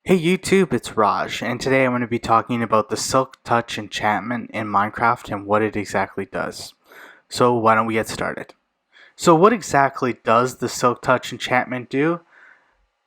Hey YouTube, it's Raj, and today I'm going to be talking about the Silk Touch enchantment in Minecraft and what it exactly does. So why don't we get started? So what exactly does the Silk Touch enchantment do?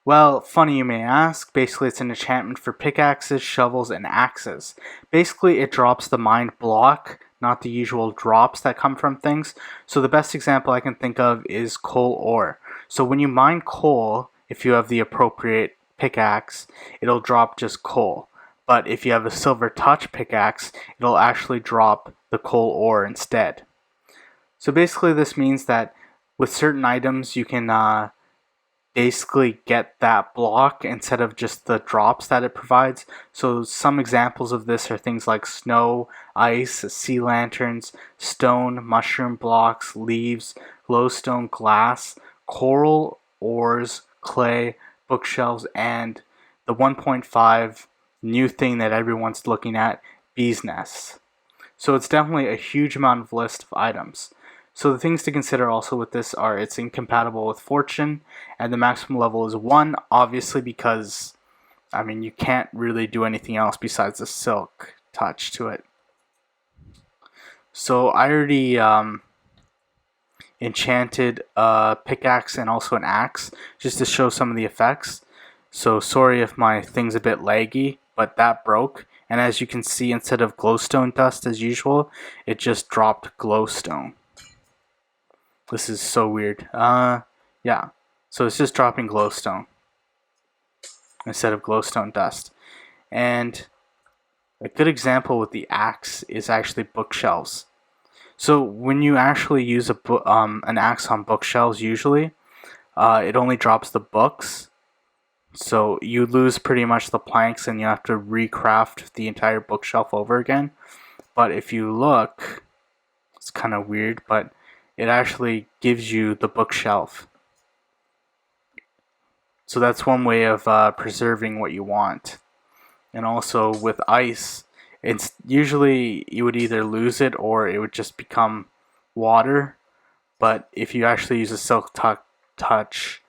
Well, funny you may ask, basically it's an enchantment for pickaxes, shovels, and axes. Basically it drops the mined block, not the usual drops that come from things. So the best example I can think of is coal ore. So when you mine coal, if you have the appropriate pickaxe, it'll drop just coal. But if you have a silver touch pickaxe, it'll actually drop the coal ore instead. So basically this means that with certain items you can basically get that block instead of just the drops that it provides. So some examples of this are things like snow, ice, sea lanterns, stone, mushroom blocks, leaves, glowstone, glass, coral, ores, clay, bookshelves, and the 1.5 new thing that everyone's looking at, bees nests. So it's definitely a huge amount of list of items. So the things to consider also with this are it's incompatible with fortune, and the maximum level is 1, obviously because, you can't really do anything else besides the silk touch to it. So I already enchanted a pickaxe and also an axe just to show some of the effects. So sorry if my thing's a bit laggy, but that broke. And as you can see, instead of glowstone dust as usual, it just dropped glowstone. This is so weird. Yeah. So it's just dropping glowstone instead of glowstone dust. And a good example with the axe is actually bookshelves. So when you actually use an axe on bookshelves, usually, it only drops the books. So you lose pretty much the planks and you have to recraft the entire bookshelf over again. But if you look, it's kind of weird, but it actually gives you the bookshelf. So that's one way of preserving what you want. And also with ice, it's usually you would either lose it or it would just become water. But if you actually use a silk touch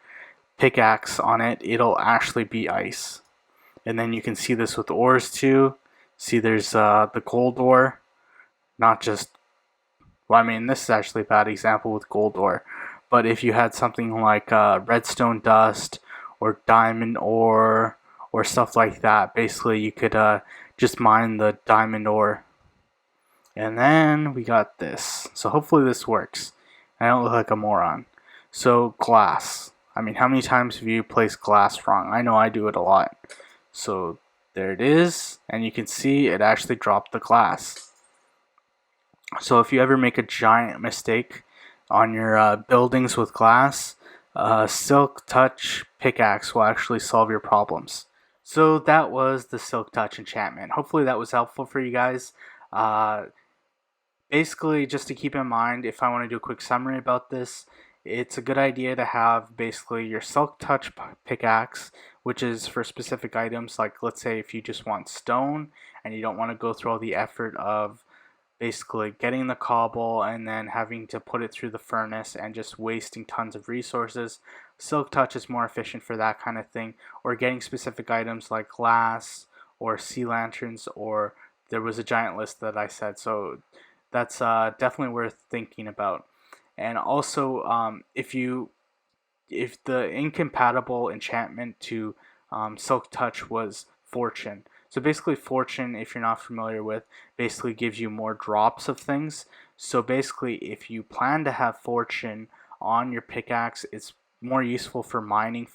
pickaxe on it, it'll actually be ice. And then you can see this with ores too. See there's the gold ore, not just, this is actually a bad example with gold ore. But if you had something like redstone dust or diamond ore or stuff like that, basically you could just mine the diamond ore. And then we got this. So hopefully this works. I don't look like a moron. So glass. How many times have you placed glass wrong? I know I do it a lot. So there it is. And you can see it actually dropped the glass. So if you ever make a giant mistake on your buildings with glass, Silk Touch pickaxe will actually solve your problems. So that was the Silk Touch enchantment. Hopefully that was helpful for you guys. Basically, just to keep in mind, if I want to do a quick summary about this, it's a good idea to have basically your Silk Touch pickaxe, which is for specific items, like let's say if you just want stone and you don't want to go through all the effort of basically getting the cobble and then having to put it through the furnace and just wasting tons of resources. Silk Touch is more efficient for that kind of thing, or getting specific items like glass or sea lanterns, or there was a giant list that I said, so that's definitely worth thinking about. And also if the incompatible enchantment to Silk Touch was fortune. So basically fortune, if you're not familiar with, basically gives you more drops of things. So basically if you plan to have fortune on your pickaxe, it's more useful for mining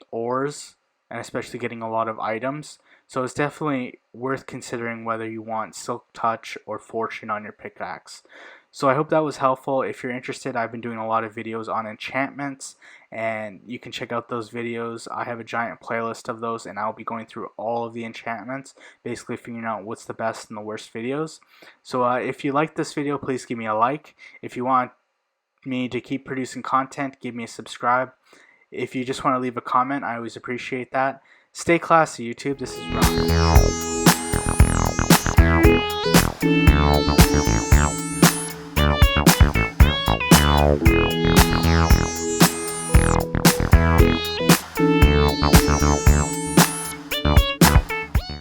ores, and especially getting a lot of items. So it's definitely worth considering whether you want Silk Touch or fortune on your pickaxe. So I hope that was helpful. If you're interested, I've been doing a lot of videos on enchantments, and you can check out those videos. I have a giant playlist of those, and I'll be going through all of the enchantments, basically figuring out what's the best and the worst videos. So if you like this video, please give me a like. If you want me to keep producing content, give me a subscribe. If you just want to leave a comment, I always appreciate that. Stay classy, YouTube. This is Ron.